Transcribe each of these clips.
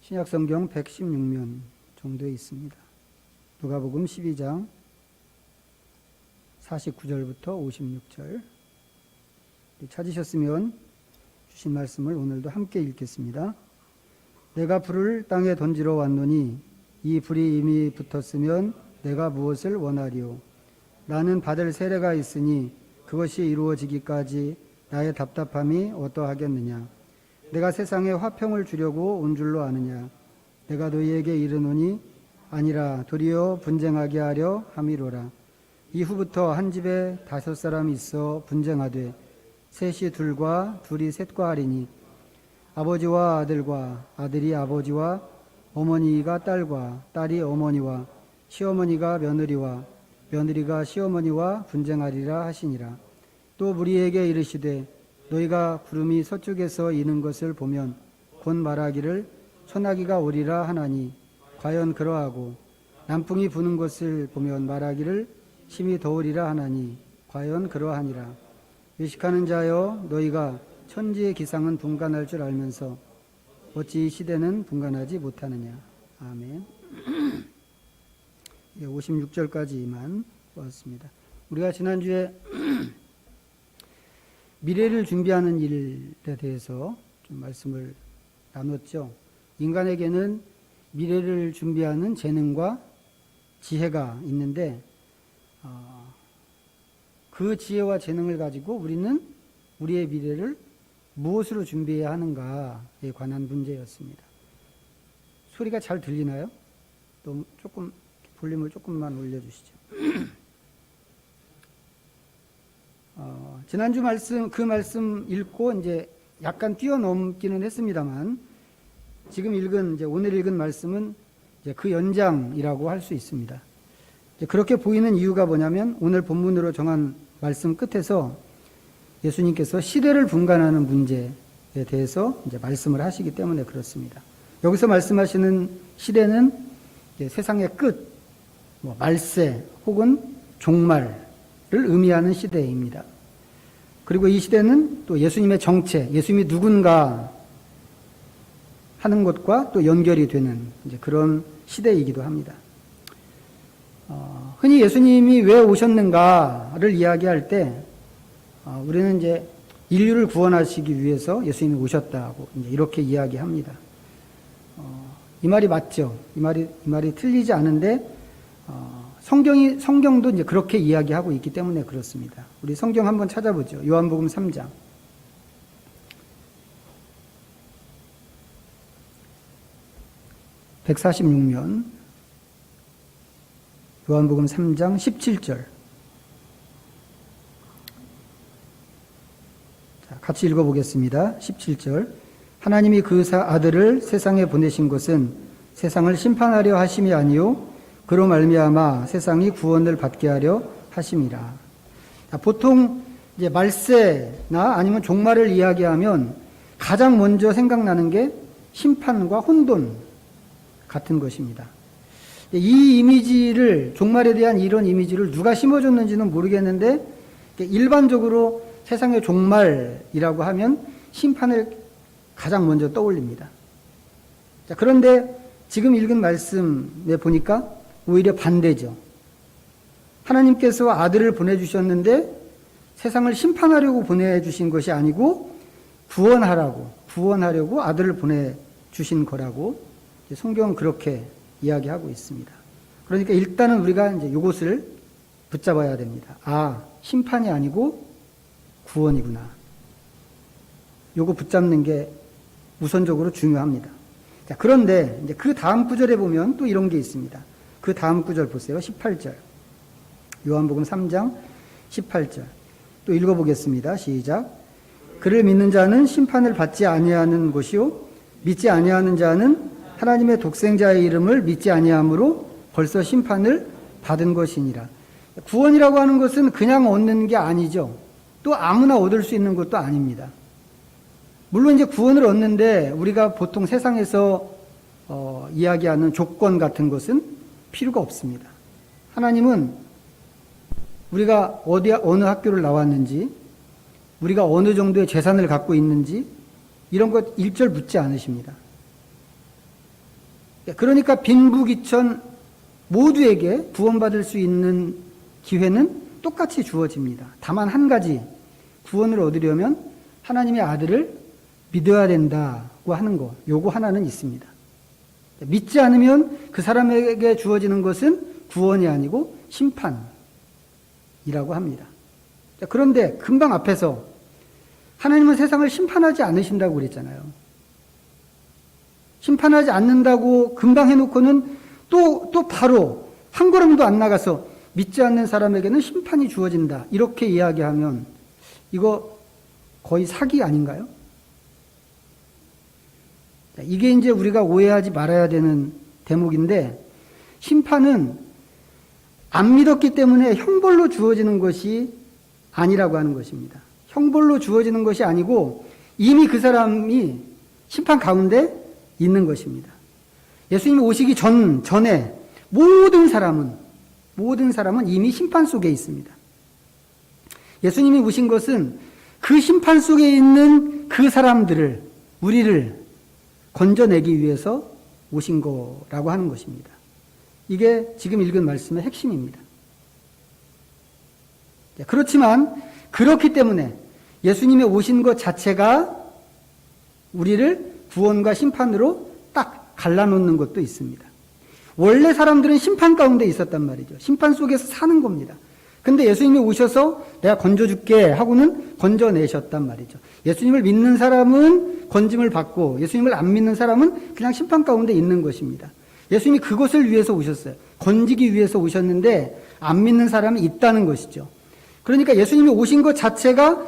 신약성경 116면 정도에 있습니다. 누가복음 12장 49절부터 56절. 찾으셨으면 주신 말씀을 오늘도 함께 읽겠습니다. 내가 불을 땅에 던지러 왔노니 이 불이 이미 붙었으면 내가 무엇을 원하리요? 나는 받을 세례가 있으니 그것이 이루어지기까지 나의 답답함이 어떠하겠느냐? 내가 세상에 화평을 주려고 온 줄로 아느냐? 내가 너희에게 이르노니 아니라 도리어 분쟁하게 하려 함이로라. 이후부터 한 집에 5사람이 있어 분쟁하되 셋이 둘과 둘이 셋과 하리니 아버지와 아들과 아들이 아버지와 어머니가 딸과 딸이 어머니와 시어머니가 며느리와 며느리가 시어머니와 분쟁하리라 하시니라. 또 무리에게 이르시되 너희가 구름이 서쪽에서 이는 것을 보면 곧 말하기를 소나기가 오리라 하나니 과연 그러하고 남풍이 부는 것을 보면 말하기를 심히 더우리라 하나니 과연 그러하니라. 외식하는 자여 너희가 천지의 기상은 분간할 줄 알면서 어찌 이 시대는 분간하지 못하느냐. 아멘. 56절까지만 보았습니다. 우리가 지난주에 미래를 준비하는 일에 대해서 좀 말씀을 나눴죠. 인간에게는 미래를 준비하는 재능과 지혜가 있는데 그 지혜와 재능을 가지고 우리는 우리의 미래를 무엇으로 준비해야 하는가에 관한 문제였습니다. 소리가 잘 들리나요? 또 조금 볼륨을 조금만 올려주시죠. 지난주 그 말씀 읽고 이제 약간 뛰어넘기는 했습니다만 지금 오늘 읽은 말씀은 이제 그 연장이라고 할 수 있습니다. 그렇게 보이는 이유가 뭐냐면 오늘 본문으로 정한 말씀 끝에서 예수님께서 시대를 분간하는 문제에 대해서 이제 말씀을 하시기 때문에 그렇습니다. 여기서 말씀하시는 시대는 세상의 끝, 말세 혹은 종말을 의미하는 시대입니다. 그리고 이 시대는 또 예수님의 정체, 예수님이 누군가 하는 것과 또 연결이 되는 이제 그런 시대이기도 합니다. 흔히 예수님이 왜 오셨는가를 이야기할 때 우리는 이제 인류를 구원하시기 위해서 예수님이 오셨다고 이제 이렇게 이야기합니다. 이 말이 맞죠? 이 말이 틀리지 않은데 성경도 이제 그렇게 이야기하고 있기 때문에 그렇습니다. 우리 성경 한번 찾아보죠. 요한복음 3장. (146면) 요한복음 3장 17절. 자, 같이 읽어보겠습니다. 17절. 하나님이 그 아들을 세상에 보내신 것은 세상을 심판하려 하심이 아니요 그로 말미암아 세상이 구원을 받게 하려 하심이라. 자, 보통 이제 말세나 아니면 종말을 이야기하면 가장 먼저 생각나는 게 심판과 혼돈 같은 것입니다. 이 이미지를, 종말에 대한 이런 이미지를 누가 심어줬는지는 모르겠는데 일반적으로 세상의 종말이라고 하면 심판을 가장 먼저 떠올립니다. 자, 그런데 지금 읽은 말씀에 보니까 오히려 반대죠. 하나님께서 아들을 보내주셨는데 세상을 심판하려고 보내주신 것이 아니고 구원하려고 아들을 보내주신 거라고 성경은 그렇게 이야기하고 있습니다. 그러니까 일단은 우리가 이제 이것을 붙잡아야 됩니다. 심판이 아니고 구원이구나. 요거 붙잡는 게 우선적으로 중요합니다. 자, 그런데 이제 그 다음 구절에 보면 또 이런 게 있습니다. 그 다음 구절 보세요. 18절. 요한복음 3장 18절. 또 읽어보겠습니다. 시작. 그를 믿는 자는 심판을 받지 아니하는 것이요 믿지 아니하는 자는 하나님의 독생자의 이름을 믿지 아니함으로 벌써 심판을 받은 것이니라. 구원이라고 하는 것은 그냥 얻는 게 아니죠. 또 아무나 얻을 수 있는 것도 아닙니다. 물론 이제 구원을 얻는데 우리가 보통 세상에서 이야기하는 조건 같은 것은 필요가 없습니다. 하나님은 우리가 어느 학교를 나왔는지, 우리가 어느 정도의 재산을 갖고 있는지 이런 것 일절 묻지 않으십니다. 그러니까 빈부귀천 모두에게 구원받을 수 있는 기회는 똑같이 주어집니다. 다만 한 가지, 구원을 얻으려면 하나님의 아들을 믿어야 된다고 하는 거, 요거 하나는 있습니다. 믿지 않으면 그 사람에게 주어지는 것은 구원이 아니고 심판이라고 합니다. 그런데 금방 앞에서 하나님은 세상을 심판하지 않으신다고 그랬잖아요. 심판하지 않는다고 금방 해놓고는 또 바로 한 걸음도 안 나가서 믿지 않는 사람에게는 심판이 주어진다. 이렇게 이야기하면 이거 거의 사기 아닌가요? 이게 이제 우리가 오해하지 말아야 되는 대목인데, 심판은 안 믿었기 때문에 형벌로 주어지는 것이 아니라고 하는 것입니다. 형벌로 주어지는 것이 아니고 이미 그 사람이 심판 가운데 있는 것입니다. 예수님이 오시기 전에 모든 사람은 이미 심판 속에 있습니다. 예수님이 오신 것은 그 심판 속에 있는 그 사람들을, 우리를 건져내기 위해서 오신 거라고 하는 것입니다. 이게 지금 읽은 말씀의 핵심입니다. 그렇지만 그렇기 때문에 예수님이 오신 것 자체가 우리를 구원과 심판으로 딱 갈라놓는 것도 있습니다. 원래 사람들은 심판 가운데 있었단 말이죠. 심판 속에서 사는 겁니다. 근데 예수님이 오셔서 내가 건져줄게 하고는 건져내셨단 말이죠. 예수님을 믿는 사람은 건짐을 받고 예수님을 안 믿는 사람은 그냥 심판 가운데 있는 것입니다. 예수님이 그것을 위해서 오셨어요. 건지기 위해서 오셨는데 안 믿는 사람이 있다는 것이죠. 그러니까 예수님이 오신 것 자체가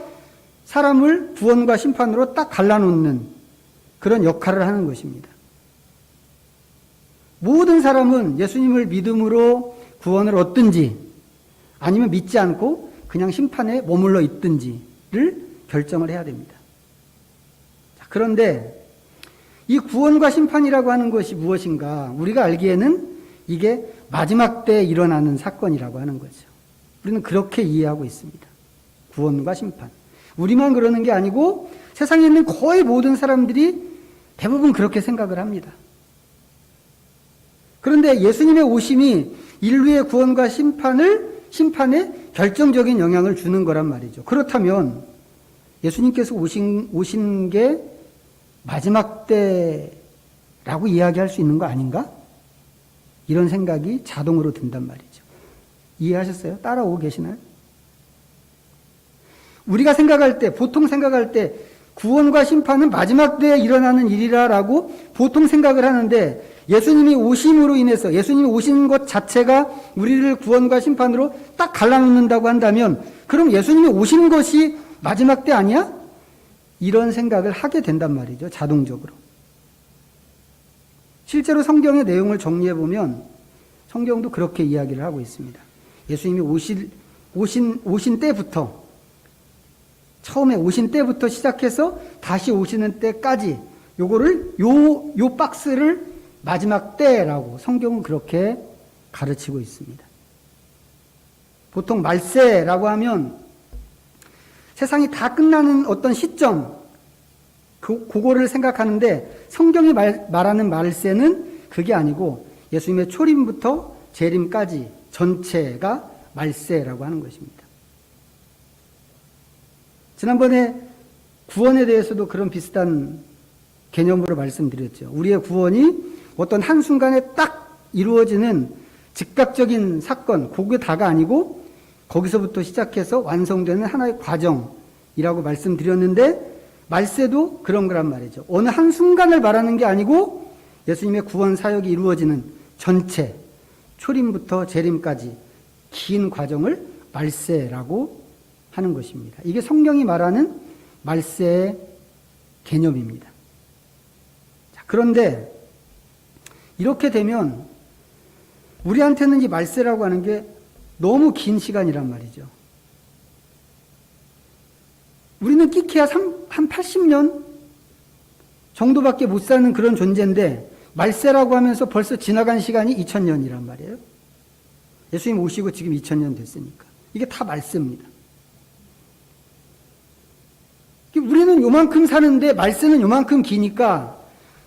사람을 구원과 심판으로 딱 갈라놓는 그런 역할을 하는 것입니다. 모든 사람은 예수님을 믿음으로 구원을 얻든지 아니면 믿지 않고 그냥 심판에 머물러 있든지를 결정을 해야 됩니다. 그런데 이 구원과 심판이라고 하는 것이 무엇인가? 우리가 알기에는 이게 마지막 때에 일어나는 사건이라고 하는 거죠. 우리는 그렇게 이해하고 있습니다. 구원과 심판. 우리만 그러는 게 아니고 세상에 있는 거의 모든 사람들이 대부분 그렇게 생각을 합니다. 그런데 예수님의 오심이 인류의 구원과 심판에 결정적인 영향을 주는 거란 말이죠. 그렇다면 예수님께서 오신 게 마지막 때라고 이야기할 수 있는 거 아닌가? 이런 생각이 자동으로 든단 말이죠. 이해하셨어요? 따라오고 계시나요? 우리가 생각할 때, 보통 생각할 때 구원과 심판은 마지막 때에 일어나는 일이라고 보통 생각을 하는데, 예수님이 오심으로 인해서 예수님이 오신 것 자체가 우리를 구원과 심판으로 딱 갈라놓는다고 한다면 그럼 예수님이 오신 것이 마지막 때 아니야? 이런 생각을 하게 된단 말이죠. 자동적으로. 실제로 성경의 내용을 정리해 보면 성경도 그렇게 이야기를 하고 있습니다. 예수님이 오신 때부터, 처음에 오신 때부터 시작해서 다시 오시는 때까지 요거를 요 박스를 마지막 때라고 성경은 그렇게 가르치고 있습니다. 보통 말세라고 하면 세상이 다 끝나는 어떤 시점, 그거를 생각하는데 성경이 말하는 말세는 그게 아니고 예수님의 초림부터 재림까지 전체가 말세라고 하는 것입니다. 지난번에 구원에 대해서도 그런 비슷한 개념으로 말씀드렸죠. 우리의 구원이 어떤 한순간에 딱 이루어지는 즉각적인 사건, 그게 다가 아니고 거기서부터 시작해서 완성되는 하나의 과정이라고 말씀드렸는데 말세도 그런 거란 말이죠. 어느 한순간을 말하는 게 아니고 예수님의 구원 사역이 이루어지는 전체, 초림부터 재림까지 긴 과정을 말세라고 하는 것입니다. 이게 성경이 말하는 말세의 개념입니다. 자, 그런데 이렇게 되면 우리한테는 이 말세라고 하는 게 너무 긴 시간이란 말이죠. 우리는 끼케야 한 80년 정도밖에 못 사는 그런 존재인데 말세라고 하면서 벌써 지나간 시간이 2000년이란 말이에요. 예수님 오시고 지금 2000년 됐으니까. 이게 다 말세입니다. 우리는 요만큼 사는데 말세는 요만큼 기니까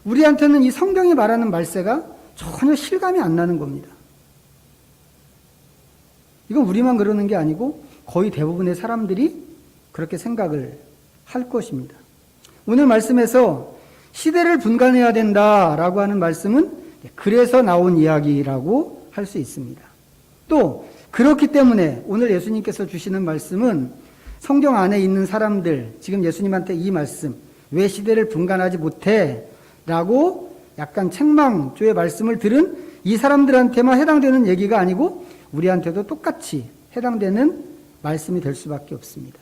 우리한테는 이 성경이 말하는 말세가 전혀 실감이 안 나는 겁니다. 이건 우리만 그러는 게 아니고 거의 대부분의 사람들이 그렇게 생각을 할 것입니다. 오늘 말씀에서 시대를 분간해야 된다라고 하는 말씀은 그래서 나온 이야기라고 할 수 있습니다. 또 그렇기 때문에 오늘 예수님께서 주시는 말씀은 성경 안에 있는 사람들, 지금 예수님한테 이 말씀, 왜 시대를 분간하지 못해? 라고 약간 책망조의 말씀을 들은 이 사람들한테만 해당되는 얘기가 아니고 우리한테도 똑같이 해당되는 말씀이 될 수밖에 없습니다.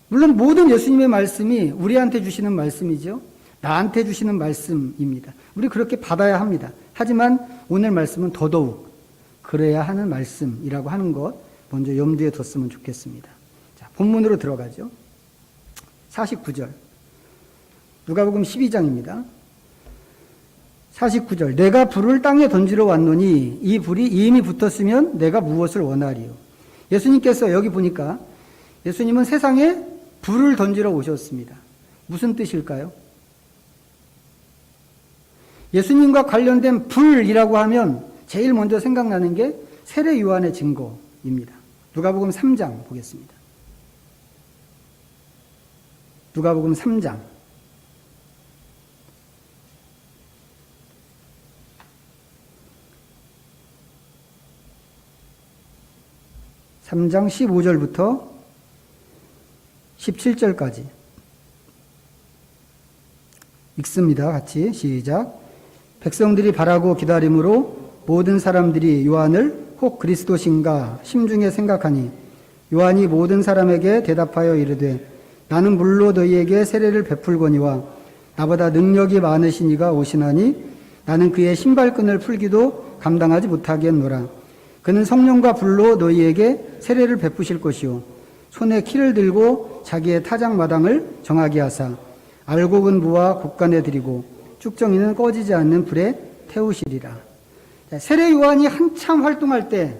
물론 모든 예수님의 말씀이 우리한테 주시는 말씀이죠. 나한테 주시는 말씀입니다. 우리 그렇게 받아야 합니다. 하지만 오늘 말씀은 더더욱 그래야 하는 말씀이라고 하는 것 먼저 염두에 뒀으면 좋겠습니다. 자, 본문으로 들어가죠. 49절. 누가복음 12장입니다. 49절. 내가 불을 땅에 던지러 왔노니 이 불이 이미 붙었으면 내가 무엇을 원하리요. 예수님께서 여기 보니까 예수님은 세상에 불을 던지러 오셨습니다. 무슨 뜻일까요? 예수님과 관련된 불이라고 하면 제일 먼저 생각나는 게 세례 요한의 증거입니다. 누가복음 3장 보겠습니다. 누가복음 3장. 3장 15절부터 17절까지 읽습니다. 같이 시작. 백성들이 바라고 기다림으로 모든 사람들이 요한을 혹 그리스도신가 심중에 생각하니 요한이 모든 사람에게 대답하여 이르되 나는 물로 너희에게 세례를 베풀거니와 나보다 능력이 많으신 이가 오시나니 나는 그의 신발끈을 풀기도 감당하지 못하겠노라. 그는 성령과 불로 너희에게 세례를 베푸실 것이요 손에 키를 들고 자기의 타작 마당을 정하게 하사 알곡은 무와 곡간에 드리고 쭉정이는 꺼지지 않는 불에 태우시리라. 세례 요한이 한참 활동할 때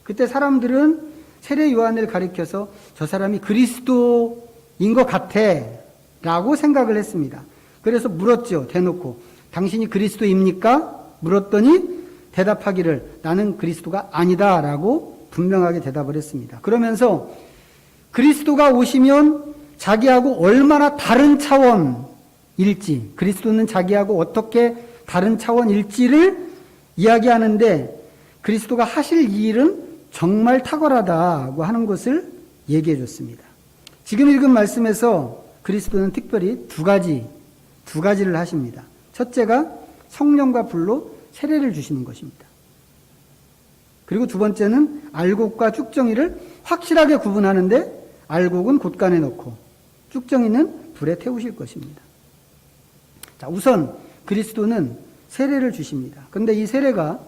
그때 사람들은 세례 요한을 가리켜서 저 사람이 그리스도인 것 같아 라고 생각을 했습니다. 그래서 물었죠. 대놓고 당신이 그리스도입니까? 물었더니 대답하기를 나는 그리스도가 아니다 라고 분명하게 대답을 했습니다. 그러면서 그리스도가 오시면 자기하고 얼마나 다른 차원일지, 그리스도는 자기하고 어떻게 다른 차원일지를 이야기하는데 그리스도가 하실 이 일은 정말 탁월하다고 하는 것을 얘기해 줬습니다. 지금 읽은 말씀에서 그리스도는 특별히 두 가지를 하십니다. 첫째가 성령과 불로 세례를 주시는 것입니다. 그리고 두 번째는 알곡과 쭉정이를 확실하게 구분하는데 알곡은 곳간에 넣고 쭉정이는 불에 태우실 것입니다. 자, 우선 그리스도는 세례를 주십니다. 그런데 이 세례가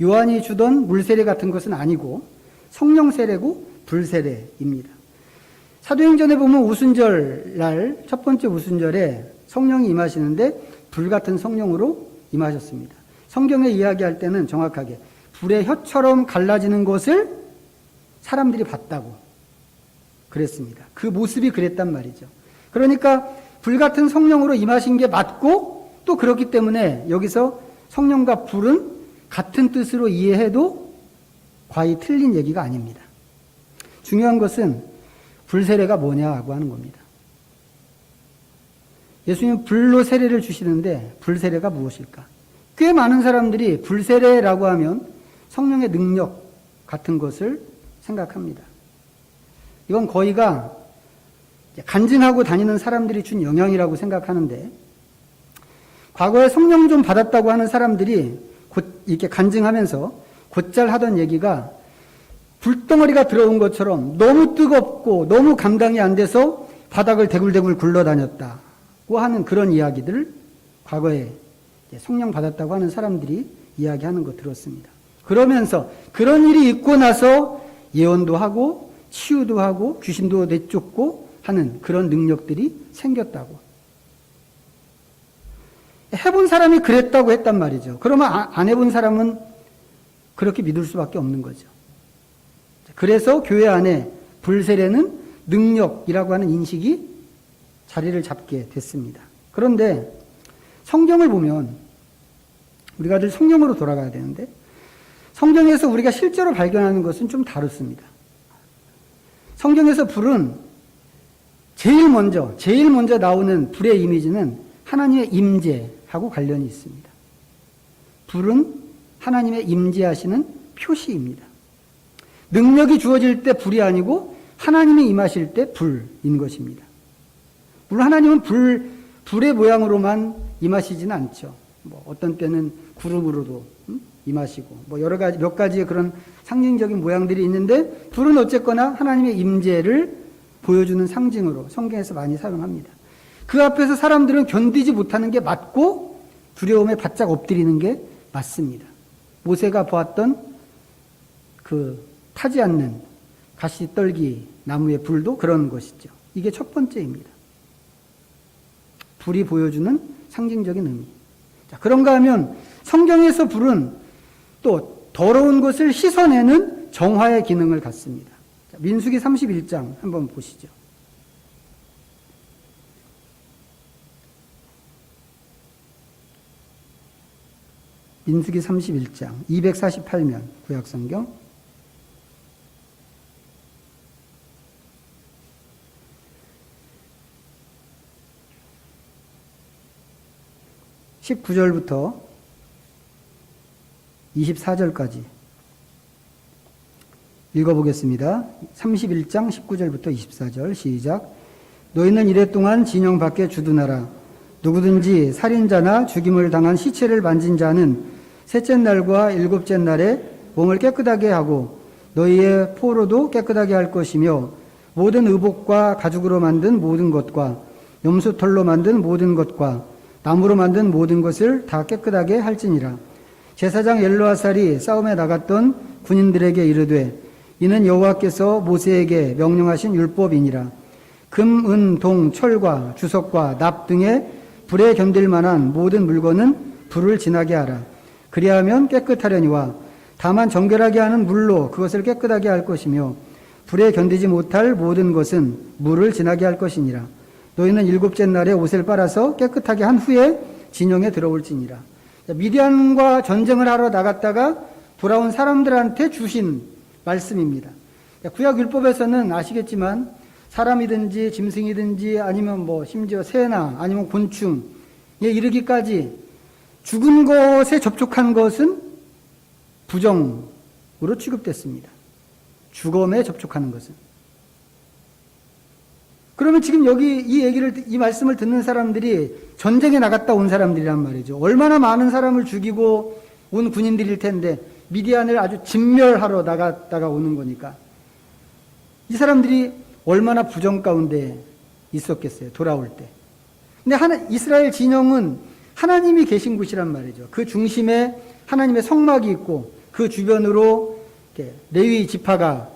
요한이 주던 물세례 같은 것은 아니고 성령 세례고 불세례입니다. 사도행전에 보면 오순절 날 첫 번째 오순절에 성령이 임하시는데 불 같은 성령으로 임하셨습니다. 성경에 이야기할 때는 정확하게 불의 혀처럼 갈라지는 것을 사람들이 봤다고 그랬습니다. 그 모습이 그랬단 말이죠. 그러니까 불 같은 성령으로 임하신 게 맞고 또 그렇기 때문에 여기서 성령과 불은 같은 뜻으로 이해해도 과히 틀린 얘기가 아닙니다. 중요한 것은 불세례가 뭐냐고 하는 겁니다. 예수님은 불로 세례를 주시는데 불세례가 무엇일까? 꽤 많은 사람들이 불세례라고 하면 성령의 능력 같은 것을 생각합니다. 이건 거의가 간증하고 다니는 사람들이 준 영향이라고 생각하는데 과거에 성령 좀 받았다고 하는 사람들이 곧 이렇게 간증하면서 곧잘 하던 얘기가 불덩어리가 들어온 것처럼 너무 뜨겁고 너무 감당이 안 돼서 바닥을 대굴대굴 굴러다녔다고 하는 그런 이야기들을 과거에 성령 받았다고 하는 사람들이 이야기하는 거 들었습니다. 그러면서 그런 일이 있고 나서 예언도 하고 치유도 하고 귀신도 내쫓고 하는 그런 능력들이 생겼다고. 해본 사람이 그랬다고 했단 말이죠. 그러면 안 해본 사람은 그렇게 믿을 수밖에 없는 거죠. 그래서 교회 안에 불세례는 능력이라고 하는 인식이 자리를 잡게 됐습니다. 그런데 성경을 보면 우리가 늘 성령으로 돌아가야 되는데 성경에서 우리가 실제로 발견하는 것은 좀 다릅니다. 성경에서 불은 제일 먼저 나오는 불의 이미지는 하나님의 임재하고 관련이 있습니다. 불은 하나님의 임재하시는 표시입니다. 능력이 주어질 때 불이 아니고 하나님이 임하실 때 불인 것입니다. 물론 하나님은 불의 모양으로만 임하시지는 않죠. 어떤 때는 구름으로도 임하시고 여러 가지 몇 가지의 그런 상징적인 모양들이 있는데 불은 어쨌거나 하나님의 임재를 보여주는 상징으로 성경에서 많이 사용합니다. 그 앞에서 사람들은 견디지 못하는 게 맞고 두려움에 바짝 엎드리는 게 맞습니다. 모세가 보았던 그 타지 않는 가시떨기 나무의 불도 그런 것이죠. 이게 첫 번째입니다. 불이 보여주는 상징적인 의미. 자, 그런가 하면 성경에서 불은 또 더러운 것을 씻어내는 정화의 기능을 갖습니다. 자, 민수기 31장 한번 보시죠. 민수기 31장 248면 구약성경 19절부터 24절까지 읽어보겠습니다. 31장 19절부터 24절 시작. 너희는 이래 동안 진영 밖에 주둔하라. 누구든지 살인자나 죽임을 당한 시체를 만진 자는 셋째 날과 일곱째 날에 몸을 깨끗하게 하고 너희의 포로도 깨끗하게 할 것이며 모든 의복과 가죽으로 만든 모든 것과 염소털로 만든 모든 것과 나무로 만든 모든 것을 다 깨끗하게 할지니라. 제사장 엘르아살이 싸움에 나갔던 군인들에게 이르되 이는 여호와께서 모세에게 명령하신 율법이니라. 금, 은, 동, 철과 주석과 납 등의 불에 견딜 만한 모든 물건은 불을 지나게 하라. 그리하면 깨끗하려니와 다만 정결하게 하는 물로 그것을 깨끗하게 할 것이며 불에 견디지 못할 모든 것은 물을 지나게 할 것이니라. 너희는 일곱째 날에 옷을 빨아서 깨끗하게 한 후에 진영에 들어올지니라. 미디안과 전쟁을 하러 나갔다가 돌아온 사람들한테 주신 말씀입니다. 구약 율법에서는 아시겠지만 사람이든지 짐승이든지 아니면 심지어 새나 아니면 곤충에 이르기까지 죽은 것에 접촉한 것은 부정으로 취급됐습니다. 죽음에 접촉하는 것은. 그러면 지금 여기 이 말씀을 듣는 사람들이 전쟁에 나갔다 온 사람들이란 말이죠. 얼마나 많은 사람을 죽이고 온 군인들일 텐데 미디안을 아주 진멸하러 나갔다가 오는 거니까. 이 사람들이 얼마나 부정 가운데 있었겠어요. 돌아올 때. 근데 이스라엘 진영은 하나님이 계신 곳이란 말이죠. 그 중심에 하나님의 성막이 있고 그 주변으로 레위 지파가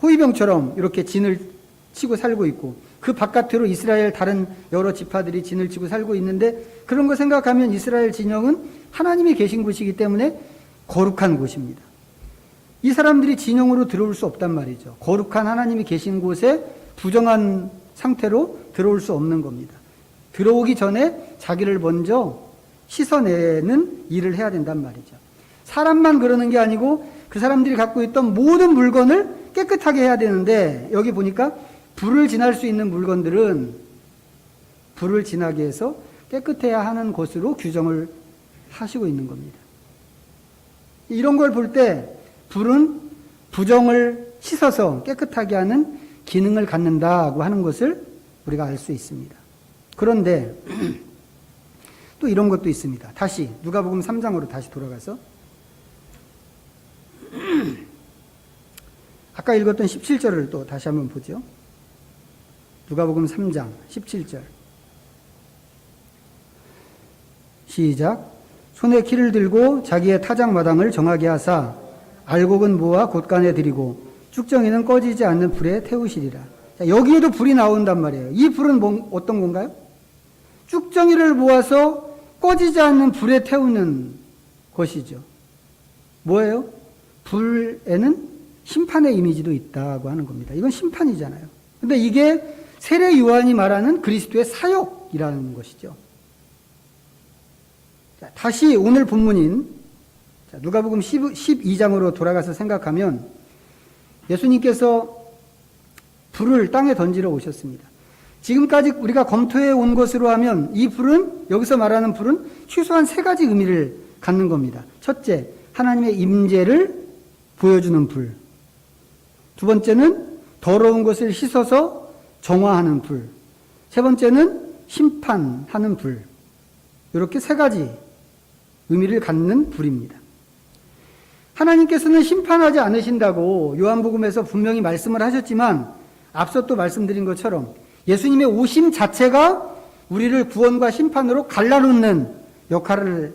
호위병처럼 이렇게 진을 치고 살고 있고 그 바깥으로 이스라엘 다른 여러 지파들이 진을 치고 살고 있는데 그런 거 생각하면 이스라엘 진영은 하나님이 계신 곳이기 때문에 거룩한 곳입니다. 이 사람들이 진영으로 들어올 수 없단 말이죠. 거룩한 하나님이 계신 곳에 부정한 상태로 들어올 수 없는 겁니다. 들어오기 전에 자기를 먼저 씻어내는 일을 해야 된단 말이죠. 사람만 그러는 게 아니고 그 사람들이 갖고 있던 모든 물건을 깨끗하게 해야 되는데 여기 보니까 불을 지날 수 있는 물건들은 불을 지나게 해서 깨끗해야 하는 것으로 규정을 하시고 있는 겁니다. 이런 걸 볼 때 불은 부정을 씻어서 깨끗하게 하는 기능을 갖는다고 하는 것을 우리가 알 수 있습니다. 그런데 또 이런 것도 있습니다. 다시 누가복음 3장으로 다시 돌아가서 아까 읽었던 17절을 또 다시 한번 보죠. 누가복음 3장 17절 시작. 손에 키를 들고 자기의 타작마당을 정하게 하사 알곡은 모아 곳간에 들이고 쭉정이는 꺼지지 않는 불에 태우시리라. 자, 여기에도 불이 나온단 말이에요. 이 불은 어떤 건가요? 쭉정이를 모아서 꺼지지 않는 불에 태우는 것이죠. 뭐예요? 불에는 심판의 이미지도 있다고 하는 겁니다. 이건 심판이잖아요. 근데 이게 세례 요한이 말하는 그리스도의 사역이라는 것이죠. 자, 다시 오늘 본문인 누가복음 12장으로 돌아가서 생각하면 예수님께서 불을 땅에 던지러 오셨습니다. 지금까지 우리가 검토해 온 것으로 하면 이 불은, 여기서 말하는 불은 최소한 세 가지 의미를 갖는 겁니다. 첫째, 하나님의 임재를 보여주는 불. 두 번째는 더러운 것을 씻어서 정화하는 불. 세 번째는 심판하는 불. 이렇게 세 가지 의미를 갖는 불입니다. 하나님께서는 심판하지 않으신다고 요한복음에서 분명히 말씀을 하셨지만 앞서 또 말씀드린 것처럼 예수님의 오심 자체가 우리를 구원과 심판으로 갈라놓는 역할을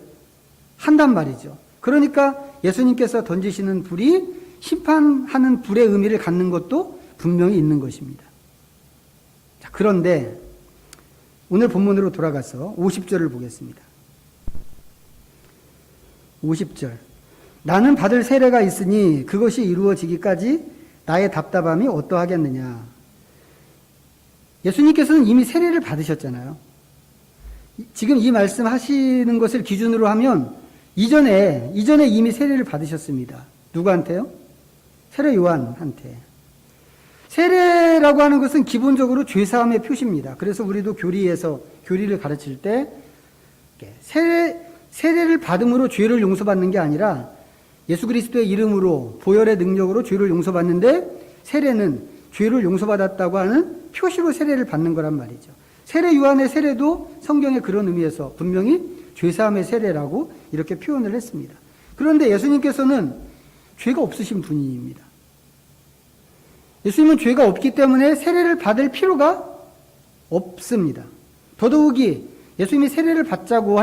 한단 말이죠. 그러니까 예수님께서 던지시는 불이 심판하는 불의 의미를 갖는 것도 분명히 있는 것입니다. 자, 그런데 오늘 본문으로 돌아가서 50절을 보겠습니다. 50절. 나는 받을 세례가 있으니 그것이 이루어지기까지 나의 답답함이 어떠하겠느냐. 예수님께서는 이미 세례를 받으셨잖아요. 지금 이 말씀 하시는 것을 기준으로 하면 이전에 이미 세례를 받으셨습니다. 누구한테요? 세례 요한한테. 세례라고 하는 것은 기본적으로 죄사함의 표시입니다. 그래서 우리도 교리를 가르칠 때 세례를 받음으로 죄를 용서받는 게 아니라 예수 그리스도의 이름으로 보혈의 능력으로 죄를 용서받는데 세례는 죄를 용서받았다고 하는 표시로 세례를 받는 거란 말이죠. 세례 요한의 세례도 성경의 그런 의미에서 분명히 죄사함의 세례라고 이렇게 표현을 했습니다. 그런데 예수님께서는 죄가 없으신 분입니다. 예수님은 죄가 없기 때문에 세례를 받을 필요가 없습니다. 더더욱이 예수님이 세례를 받자고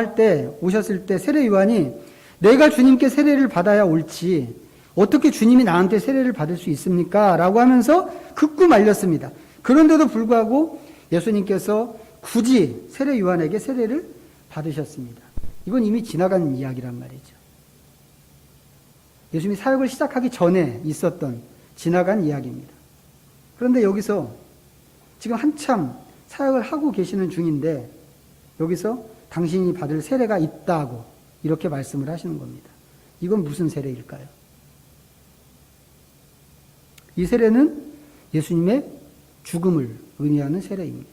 오셨을 때 세례 요한이 내가 주님께 세례를 받아야 옳지 어떻게 주님이 나한테 세례를 받을 수 있습니까? 라고 하면서 극구 말렸습니다. 그런데도 불구하고 예수님께서 굳이 세례 요한에게 세례를 받으셨습니다. 이건 이미 지나간 이야기란 말이죠. 예수님이 사역을 시작하기 전에 있었던 지나간 이야기입니다. 그런데 여기서 지금 한참 사역을 하고 계시는 중인데 여기서 당신이 받을 세례가 있다고 이렇게 말씀을 하시는 겁니다. 이건 무슨 세례일까요? 이 세례는 예수님의 죽음을 의미하는 세례입니다.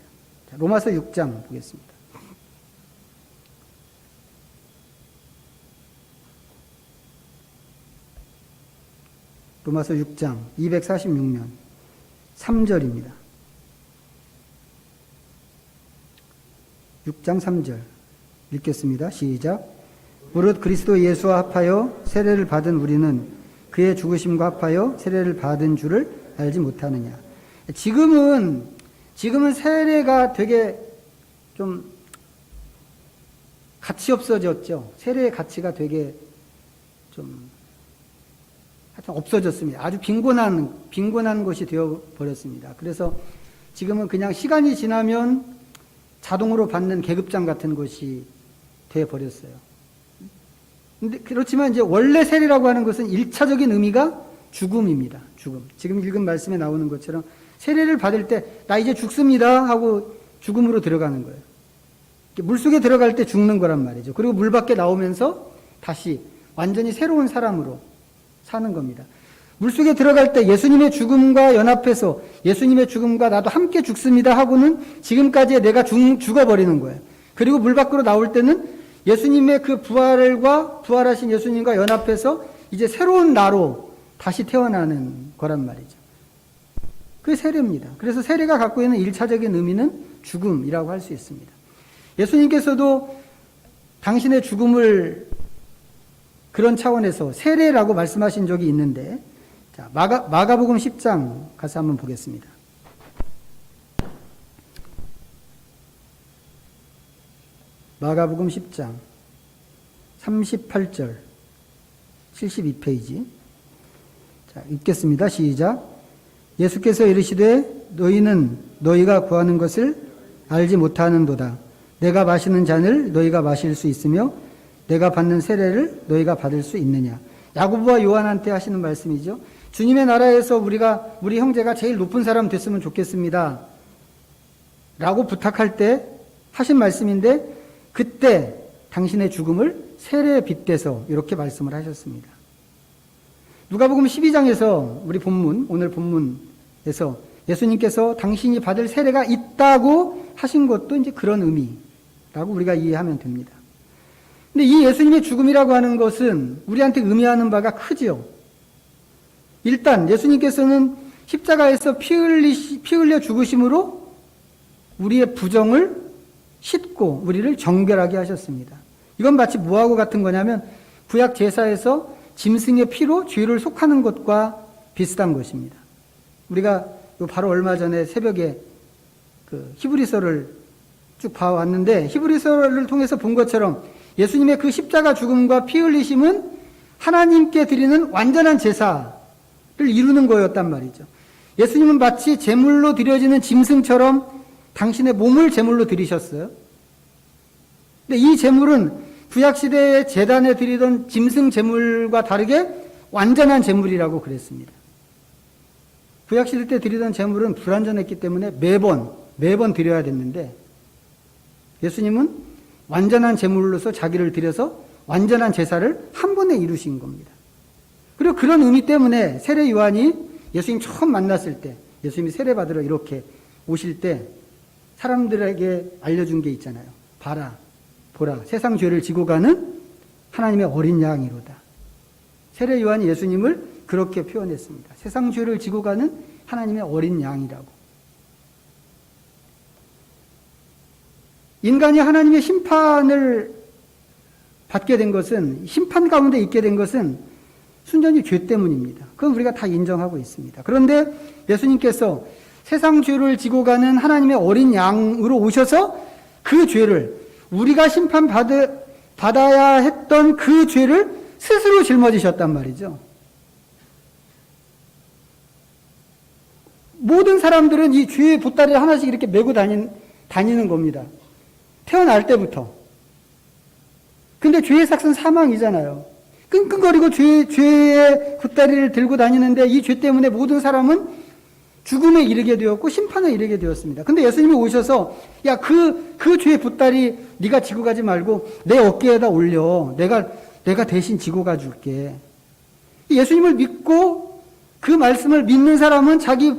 자, 로마서 6장 보겠습니다. 로마서 6장 246면 3절입니다. 6장 3절 읽겠습니다. 시작. 무릇 그리스도 예수와 합하여 세례를 받은 우리는 그의 죽으심과 합하여 세례를 받은 줄을 알지 못하느냐. 지금은 세례가 되게 좀 가치 없어졌죠. 세례의 가치가 되게 좀 하여튼 없어졌습니다. 아주 빈곤한 것이 되어버렸습니다. 그래서 지금은 그냥 시간이 지나면 자동으로 받는 계급장 같은 것이 되어버렸어요. 근데 그렇지만 이제 원래 세례라고 하는 것은 1차적인 의미가 죽음입니다. 죽음. 지금 읽은 말씀에 나오는 것처럼 세례를 받을 때 나 이제 죽습니다 하고 죽음으로 들어가는 거예요. 물속에 들어갈 때 죽는 거란 말이죠. 그리고 물 밖에 나오면서 다시 완전히 새로운 사람으로 사는 겁니다. 물속에 들어갈 때 예수님의 죽음과 연합해서 예수님의 죽음과 나도 함께 죽습니다 하고는 지금까지의 내가 죽어버리는 거예요. 그리고 물 밖으로 나올 때는 예수님의 그 부활하신 예수님과 연합해서 이제 새로운 나로 다시 태어나는 거란 말이죠. 그게 세례입니다. 그래서 세례가 갖고 있는 1차적인 의미는 죽음이라고 할 수 있습니다. 예수님께서도 당신의 죽음을 그런 차원에서 세례라고 말씀하신 적이 있는데, 자, 마가복음 10장 가서 한번 보겠습니다. 마가복음 10장 38절 72페이지. 자, 읽겠습니다. 시작. 예수께서 이르시되 너희는 너희가 구하는 것을 알지 못하는도다. 내가 마시는 잔을 너희가 마실 수 있으며 내가 받는 세례를 너희가 받을 수 있느냐. 야고보와 요한한테 하시는 말씀이죠. 주님의 나라에서 우리 형제가 제일 높은 사람 됐으면 좋겠습니다 라고 부탁할 때 하신 말씀인데, 그때 당신의 죽음을 세례에 빗대서 이렇게 말씀을 하셨습니다. 누가복음 12장에서 우리 본문, 오늘 본문에서 예수님께서 당신이 받을 세례가 있다고 하신 것도 이제 그런 의미라고 우리가 이해하면 됩니다. 근데 이 예수님의 죽음이라고 하는 것은 우리한테 의미하는 바가 크지요. 일단 예수님께서는 십자가에서 피 흘려 죽으심으로 우리의 부정을 씻고 우리를 정결하게 하셨습니다. 이건 마치 뭐하고 같은 거냐면 구약 제사에서 짐승의 피로 죄를 속하는 것과 비슷한 것입니다. 우리가 바로 얼마 전에 새벽에 그 히브리서를 쭉 봐왔는데 히브리서를 통해서 본 것처럼 예수님의 그 십자가 죽음과 피 흘리심은 하나님께 드리는 완전한 제사를 이루는 거였단 말이죠. 예수님은 마치 제물로 드려지는 짐승처럼 당신의 몸을 제물로 드리셨어요. 근데 이 제물은 구약시대의 제단에 드리던 짐승 제물과 다르게 완전한 제물이라고 그랬습니다. 구약시대 때 드리던 제물은 불완전했기 때문에 매번 드려야 됐는데 예수님은 완전한 제물로서 자기를 드려서 완전한 제사를 한 번에 이루신 겁니다. 그리고 그런 의미 때문에 세례 요한이 예수님 처음 만났을 때 예수님이 세례 받으러 이렇게 오실 때 사람들에게 알려준 게 있잖아요. 봐라, 보라, 세상 죄를 지고 가는 하나님의 어린 양이로다. 세례 요한이 예수님을 그렇게 표현했습니다. 세상 죄를 지고 가는 하나님의 어린 양이라고. 인간이 하나님의 심판을 받게 된 것은, 심판 가운데 있게 된 것은 순전히 죄 때문입니다. 그건 우리가 다 인정하고 있습니다. 그런데 예수님께서 세상 죄를 지고 가는 하나님의 어린 양으로 오셔서 그 죄를, 우리가 심판받아야 했던 그 죄를 스스로 짊어지셨단 말이죠. 모든 사람들은 이 죄의 보따리를 하나씩 이렇게 메고 다니는 겁니다. 태어날 때부터. 근데 죄의 삭은 사망이잖아요. 끙끙거리고 죄의 보따리를 들고 다니는데 이 죄 때문에 모든 사람은 죽음에 이르게 되었고 심판에 이르게 되었습니다. 근데 예수님이 오셔서 야, 그 죄의 보따리 네가 지고 가지 말고 내 어깨에다 올려. 내가 대신 지고 가줄게. 예수님을 믿고 그 말씀을 믿는 사람은 자기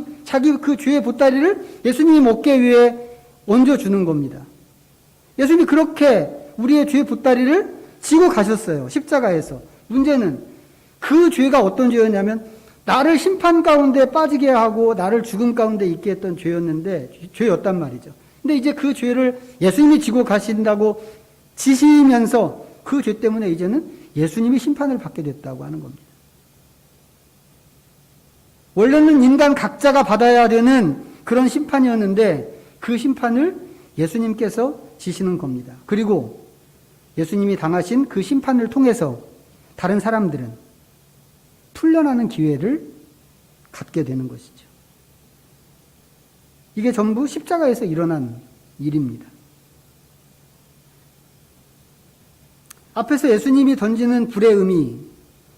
그 죄의 보따리를 예수님 어깨 위에 얹어주는 겁니다. 예수님이 그렇게 우리의 죄의 보따리를 지고 가셨어요. 십자가에서. 문제는 그 죄가 어떤 죄였냐면 나를 심판 가운데 빠지게 하고 나를 죽음 가운데 있게 했던 죄였단 말이죠. 근데 이제 그 죄를 예수님이 지고 가신다고 지시면서 그 죄 때문에 이제는 예수님이 심판을 받게 됐다고 하는 겁니다. 원래는 인간 각자가 받아야 되는 그런 심판이었는데 그 심판을 예수님께서 지시는 겁니다. 그리고 예수님이 당하신 그 심판을 통해서 다른 사람들은 풀려나는 기회를 갖게 되는 것이죠. 이게 전부 십자가에서 일어난 일입니다. 앞에서 예수님이 던지는 불의 의미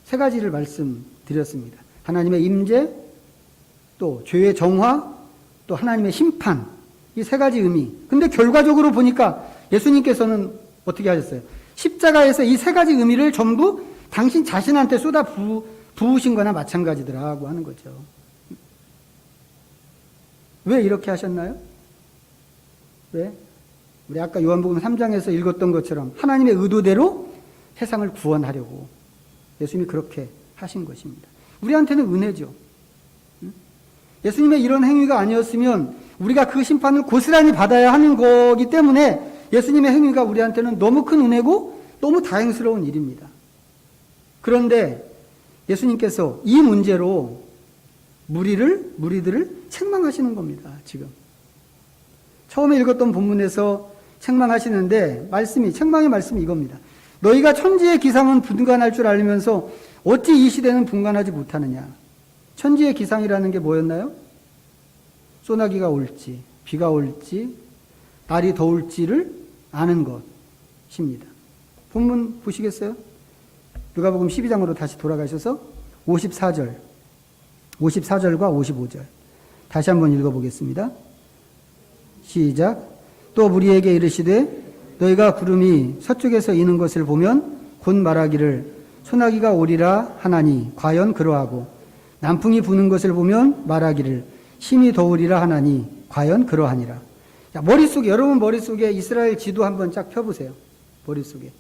세 가지를 말씀드렸습니다. 하나님의 임재, 또 죄의 정화, 또 하나님의 심판, 이 세 가지 의미. 근데 결과적으로 보니까 예수님께서는 어떻게 하셨어요? 십자가에서 이 세 가지 의미를 전부 당신 자신한테 쏟아 부으신 거나 마찬가지더라고 하는 거죠. 왜 이렇게 하셨나요? 왜? 우리 아까 요한복음 3장에서 읽었던 것처럼 하나님의 의도대로 세상을 구원하려고 예수님이 그렇게 하신 것입니다. 우리한테는 은혜죠. 예수님의 이런 행위가 아니었으면 우리가 그 심판을 고스란히 받아야 하는 거기 때문에 예수님의 행위가 우리한테는 너무 큰 은혜고 너무 다행스러운 일입니다. 그런데 예수님께서 이 문제로 무리들을 책망하시는 겁니다. 지금 처음에 읽었던 본문에서 책망하시는데 책망의 말씀이 이겁니다. 너희가 천지의 기상은 분간할 줄 알면서 어찌 이 시대는 분간하지 못하느냐. 천지의 기상이라는 게 뭐였나요? 소나기가 올지 비가 올지 날이 더울지를 아는 것입니다. 본문 보시겠어요? 누가복음 12장으로 다시 돌아가셔서 54절과 55절 다시 한번 읽어보겠습니다. 시작. 또 무리에게 이르시되 너희가 구름이 서쪽에서 이는 것을 보면 곧 말하기를 소나기가 오리라 하나니 과연 그러하고 남풍이 부는 것을 보면 말하기를 심히 더우리라 하나니 과연 그러하니라. 자, 여러분 머릿속에 이스라엘 지도 한번 쫙 펴보세요. 머릿속에.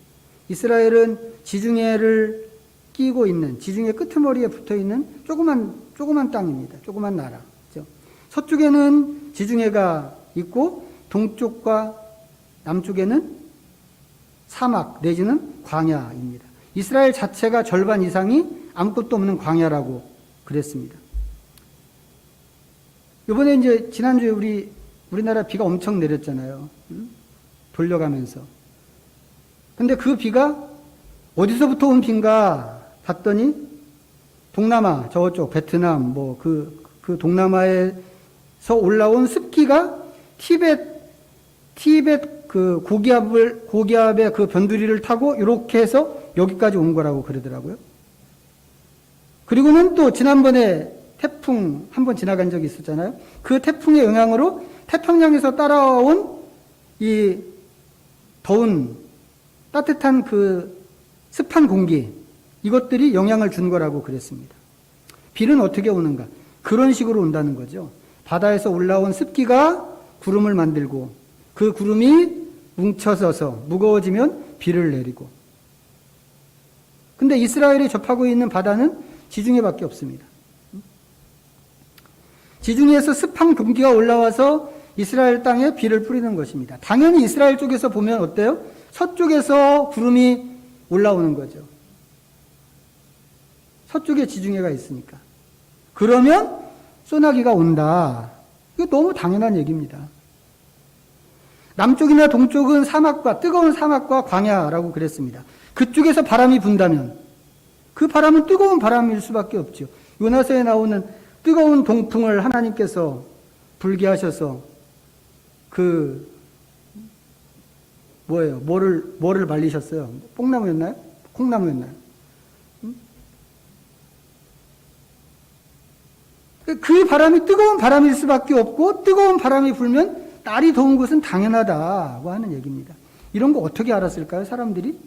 이스라엘은 지중해를 끼고 있는, 지중해 끄트머리에 붙어 있는 조그만 땅입니다. 조그만 나라. 그렇죠? 서쪽에는 지중해가 있고 동쪽과 남쪽에는 사막 내지는 광야입니다. 이스라엘 자체가 절반 이상이 아무것도 없는 광야라고 그랬습니다. 이번에 이제 지난주에 우리나라 비가 엄청 내렸잖아요. 돌려가면서. 근데 그 비가 어디서부터 온 비인가 봤더니 동남아, 저쪽 베트남, 그 동남아에서 올라온 습기가 티벳 그 고기압의 그 변두리를 타고 이렇게 해서 여기까지 온 거라고 그러더라고요. 그리고는 또 지난번에 태풍 한 번 지나간 적이 있었잖아요. 그 태풍의 영향으로 태평양에서 따라온 이 더운 따뜻한 그 습한 공기, 이것들이 영향을 준 거라고 그랬습니다. 비는 어떻게 오는가? 그런 식으로 온다는 거죠. 바다에서 올라온 습기가 구름을 만들고 그 구름이 뭉쳐서서 무거워지면 비를 내리고. 근데 이스라엘이 접하고 있는 바다는 지중해밖에 없습니다. 지중해에서 습한 공기가 올라와서 이스라엘 땅에 비를 뿌리는 것입니다. 당연히 이스라엘 쪽에서 보면 어때요? 서쪽에서 구름이 올라오는 거죠. 서쪽에 지중해가 있으니까. 그러면 소나기가 온다. 이거 너무 당연한 얘기입니다. 남쪽이나 동쪽은 뜨거운 사막과 광야라고 그랬습니다. 그쪽에서 바람이 분다면 그 바람은 뜨거운 바람일 수밖에 없죠. 요나서에 나오는 뜨거운 동풍을 하나님께서 불게 하셔서 뭐를 말리셨어요? 뽕나무였나요? 콩나무였나요? 그 바람이 뜨거운 바람일 수밖에 없고 뜨거운 바람이 불면 날이 더운 것은 당연하다고 하는 얘기입니다. 이런 거 어떻게 알았을까요? 사람들이?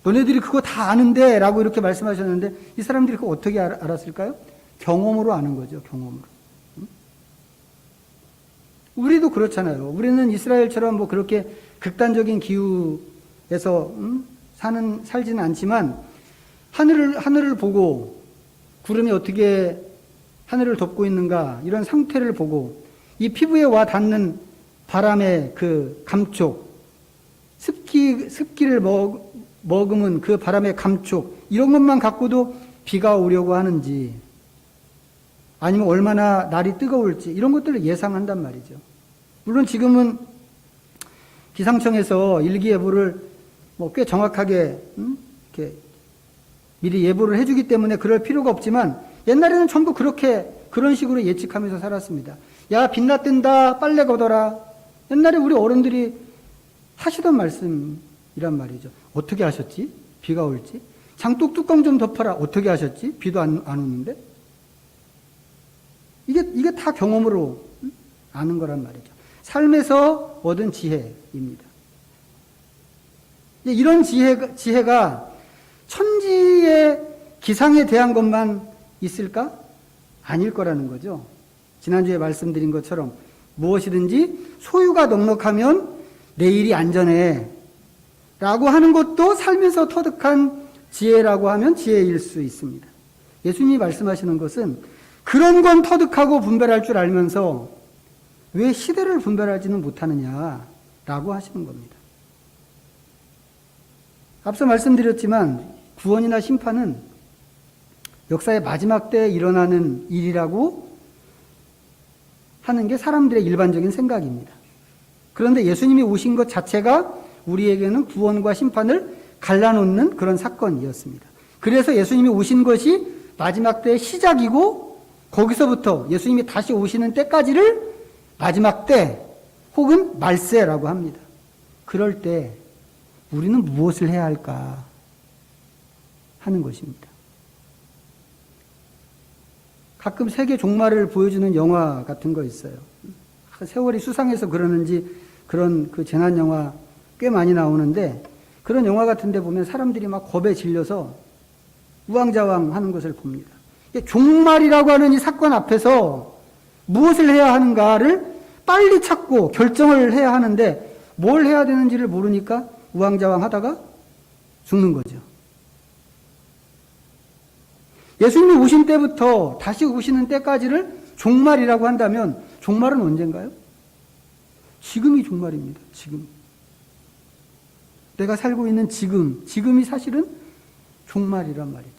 너네들이 그거 다 아는데 라고 이렇게 말씀하셨는데 이 사람들이 그거 어떻게 알았을까요? 경험으로 아는 거죠. 경험으로. 우리도 그렇잖아요. 우리는 이스라엘처럼 그렇게 극단적인 기후에서 살지는 않지만 하늘을 보고 구름이 어떻게 하늘을 덮고 있는가 이런 상태를 보고 이 피부에 와 닿는 바람의 그 감촉, 습기를 머금은 그 바람의 감촉 이런 것만 갖고도 비가 오려고 하는지 아니면 얼마나 날이 뜨거울지 이런 것들을 예상한단 말이죠. 물론 지금은 기상청에서 일기예보를 꽤 정확하게 이렇게 미리 예보를 해주기 때문에 그럴 필요가 없지만 옛날에는 전부 그런 식으로 예측하면서 살았습니다. 야, 빛나 뜬다, 빨래 걷어라. 옛날에 우리 어른들이 하시던 말씀이란 말이죠. 어떻게 하셨지? 비가 올지? 장독 뚜껑 좀 덮어라. 어떻게 하셨지? 비도 안 오는데? 이게 다 경험으로 아는 거란 말이죠. 삶에서 얻은 지혜입니다. 이런 지혜가 천지의 기상에 대한 것만 있을까? 아닐 거라는 거죠. 지난주에 말씀드린 것처럼 무엇이든지 소유가 넉넉하면 내일이 안전해 라고 하는 것도 삶에서 터득한 지혜라고 하면 지혜일 수 있습니다. 예수님이 말씀하시는 것은 그런 건 터득하고 분별할 줄 알면서 왜 시대를 분별하지는 못하느냐라고 하시는 겁니다. 앞서 말씀드렸지만 구원이나 심판은 역사의 마지막 때에 일어나는 일이라고 하는 게 사람들의 일반적인 생각입니다. 그런데 예수님이 오신 것 자체가 우리에게는 구원과 심판을 갈라놓는 그런 사건이었습니다. 그래서 예수님이 오신 것이 마지막 때의 시작이고 거기서부터 예수님이 다시 오시는 때까지를 마지막 때 혹은 말세라고 합니다. 그럴 때 우리는 무엇을 해야 할까 하는 것입니다. 가끔 세계 종말을 보여주는 영화 같은 거 있어요. 세월이 수상해서 그러는지 그런 그 재난 영화 꽤 많이 나오는데 그런 영화 같은 데 보면 사람들이 막 겁에 질려서 우왕좌왕 하는 것을 봅니다. 종말이라고 하는 이 사건 앞에서 무엇을 해야 하는가를 빨리 찾고 결정을 해야 하는데 뭘 해야 되는지를 모르니까 우왕좌왕 하다가 죽는 거죠. 예수님이 오신 때부터 다시 오시는 때까지를 종말이라고 한다면 종말은 언젠가요? 지금이 종말입니다. 지금. 내가 살고 있는 지금이 사실은 종말이란 말이죠.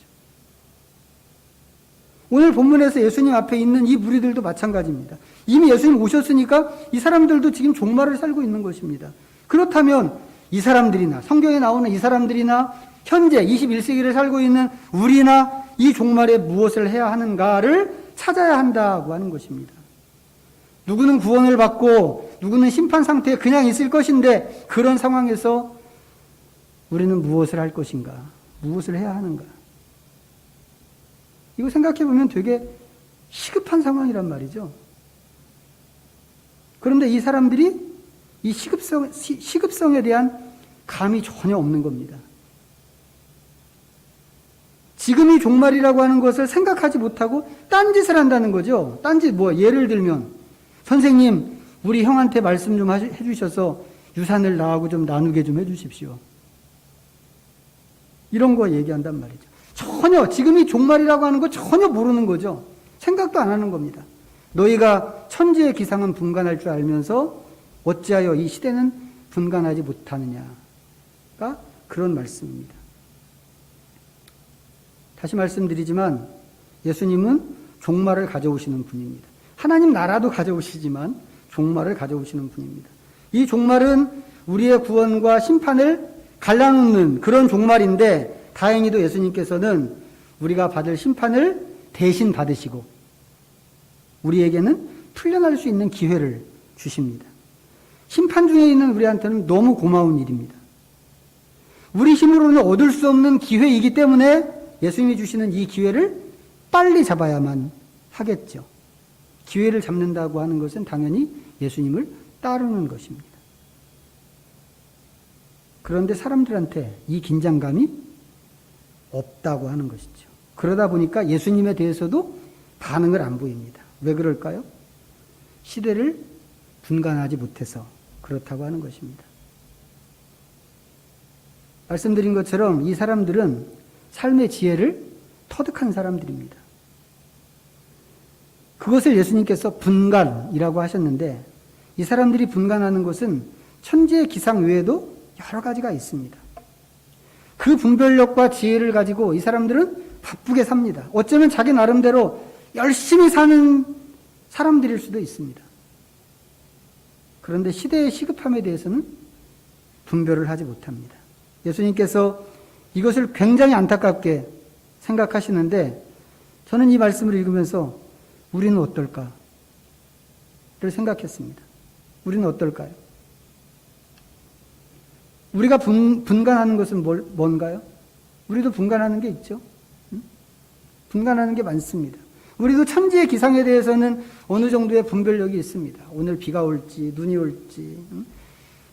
오늘 본문에서 예수님 앞에 있는 이 무리들도 마찬가지입니다. 이미 예수님 오셨으니까 이 사람들도 지금 종말을 살고 있는 것입니다. 그렇다면 이 사람들이나 성경에 나오는 이 사람들이나 현재 21세기를 살고 있는 우리나 이 종말에 무엇을 해야 하는가를 찾아야 한다고 하는 것입니다. 누구는 구원을 받고 누구는 심판 상태에 그냥 있을 것인데 그런 상황에서 우리는 무엇을 할 것인가? 무엇을 해야 하는가? 이거 생각해 보면 되게 시급한 상황이란 말이죠. 그런데 이 사람들이 이 시급성에 대한 감이 전혀 없는 겁니다. 지금이 종말이라고 하는 것을 생각하지 못하고 딴짓을 한다는 거죠. 딴짓 예를 들면 선생님 우리 형한테 말씀 좀 해주셔서 유산을 나하고 좀 나누게 좀 해주십시오. 이런 거 얘기한단 말이죠. 전혀 지금이 종말이라고 하는 거 전혀 모르는 거죠. 생각도 안 하는 겁니다. 너희가 천지의 기상은 분간할 줄 알면서 어찌하여 이 시대는 분간하지 못하느냐가 그런 말씀입니다. 다시 말씀드리지만 예수님은 종말을 가져오시는 분입니다. 하나님 나라도 가져오시지만 종말을 가져오시는 분입니다. 이 종말은 우리의 구원과 심판을 갈라놓는 그런 종말인데 다행히도 예수님께서는 우리가 받을 심판을 대신 받으시고 우리에게는 풀려날 수 있는 기회를 주십니다. 심판 중에 있는 우리한테는 너무 고마운 일입니다. 우리 힘으로는 얻을 수 없는 기회이기 때문에 예수님이 주시는 이 기회를 빨리 잡아야만 하겠죠. 기회를 잡는다고 하는 것은 당연히 예수님을 따르는 것입니다. 그런데 사람들한테 이 긴장감이 없다고 하는 것이죠. 그러다 보니까 예수님에 대해서도 반응을 안 보입니다. 왜 그럴까요? 시대를 분간하지 못해서 그렇다고 하는 것입니다. 말씀드린 것처럼 이 사람들은 삶의 지혜를 터득한 사람들입니다. 그것을 예수님께서 분간이라고 하셨는데 이 사람들이 분간하는 것은 천지의 기상 외에도 여러 가지가 있습니다. 그 분별력과 지혜를 가지고 이 사람들은 바쁘게 삽니다. 어쩌면 자기 나름대로 열심히 사는 사람들일 수도 있습니다. 그런데 시대의 시급함에 대해서는 분별을 하지 못합니다. 예수님께서 이것을 굉장히 안타깝게 생각하시는데 저는 이 말씀을 읽으면서 우리는 어떨까를 생각했습니다. 우리는 어떨까요? 우리가 분간하는 것은 뭔가요? 우리도 분간하는 게 있죠. 분간하는 게 많습니다. 우리도 천지의 기상에 대해서는 어느 정도의 분별력이 있습니다. 오늘 비가 올지 눈이 올지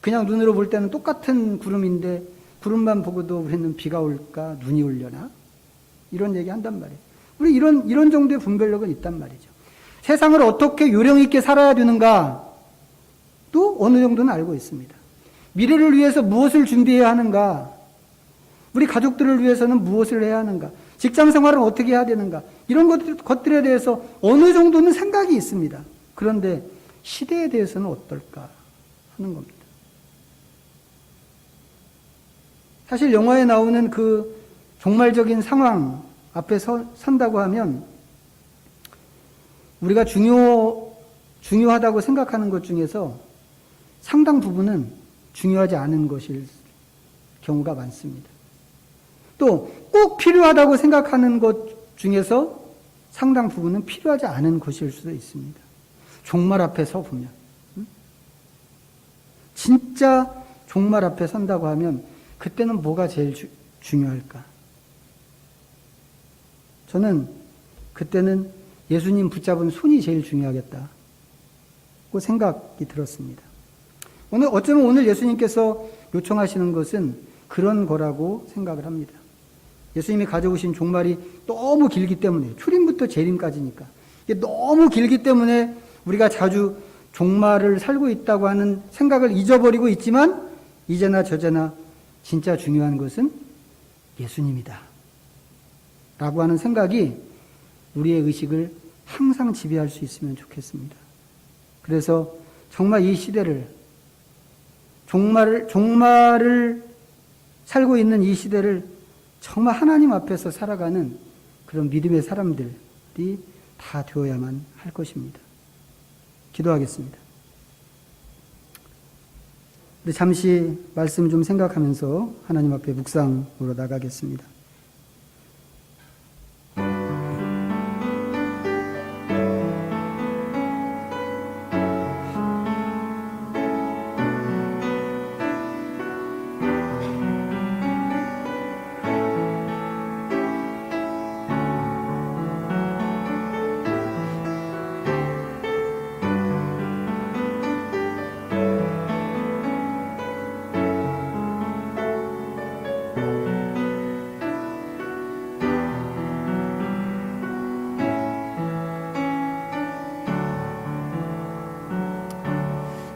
그냥 눈으로 볼 때는 똑같은 구름인데 구름만 보고도 우리는 비가 올까 눈이 올려나 이런 얘기 한단 말이에요. 우리 이런 정도의 분별력은 있단 말이죠. 세상을 어떻게 요령 있게 살아야 되는가 또 어느 정도는 알고 있습니다. 미래를 위해서 무엇을 준비해야 하는가, 우리 가족들을 위해서는 무엇을 해야 하는가, 직장 생활은 어떻게 해야 되는가, 이런 것들에 대해서 어느 정도는 생각이 있습니다. 그런데 시대에 대해서는 어떨까 하는 겁니다. 사실 영화에 나오는 그 종말적인 상황 앞에 선다고 하면 우리가 중요하다고 생각하는 것 중에서 상당 부분은 중요하지 않은 것일 경우가 많습니다. 또 꼭 필요하다고 생각하는 것 중에서 상당 부분은 필요하지 않은 것일 수도 있습니다. 종말 앞에 서 보면 진짜 종말 앞에 선다고 하면 그때는 뭐가 제일 중요할까? 저는 그때는 예수님 붙잡은 손이 제일 중요하겠다고 생각이 들었습니다. 어쩌면 오늘 예수님께서 요청하시는 것은 그런 거라고 생각을 합니다. 예수님이 가져오신 종말이 너무 길기 때문에, 초림부터 재림까지니까 이게 너무 길기 때문에 우리가 자주 종말을 살고 있다고 하는 생각을 잊어버리고 있지만, 이제나 저제나 진짜 중요한 것은 예수님이다 라고 하는 생각이 우리의 의식을 항상 지배할 수 있으면 좋겠습니다. 그래서 정말 이 시대를, 종말을 살고 있는 이 시대를 정말 하나님 앞에서 살아가는 그런 믿음의 사람들이 다 되어야만 할 것입니다. 기도하겠습니다. 잠시 말씀 좀 생각하면서 하나님 앞에 묵상으로 나가겠습니다.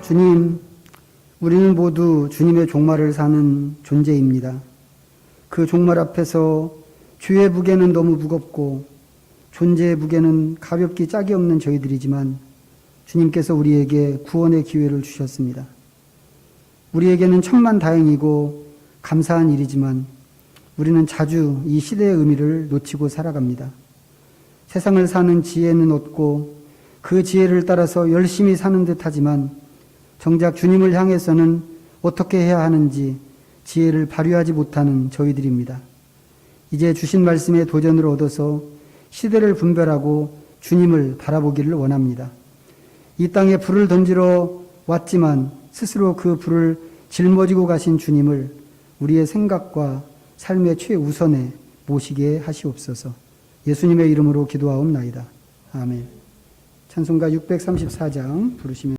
주님, 우리는 모두 주님의 종말을 사는 존재입니다. 그 종말 앞에서 주의 무게는 너무 무겁고 존재의 무게는 가볍기 짝이 없는 저희들이지만 주님께서 우리에게 구원의 기회를 주셨습니다. 우리에게는 천만다행이고 감사한 일이지만 우리는 자주 이 시대의 의미를 놓치고 살아갑니다. 세상을 사는 지혜는 얻고 그 지혜를 따라서 열심히 사는 듯하지만 정작 주님을 향해서는 어떻게 해야 하는지 지혜를 발휘하지 못하는 저희들입니다. 이제 주신 말씀의 도전을 얻어서 시대를 분별하고 주님을 바라보기를 원합니다. 이 땅에 불을 던지러 왔지만 스스로 그 불을 짊어지고 가신 주님을 우리의 생각과 삶의 최우선에 모시게 하시옵소서. 예수님의 이름으로 기도하옵나이다. 아멘. 찬송가 634장 부르시면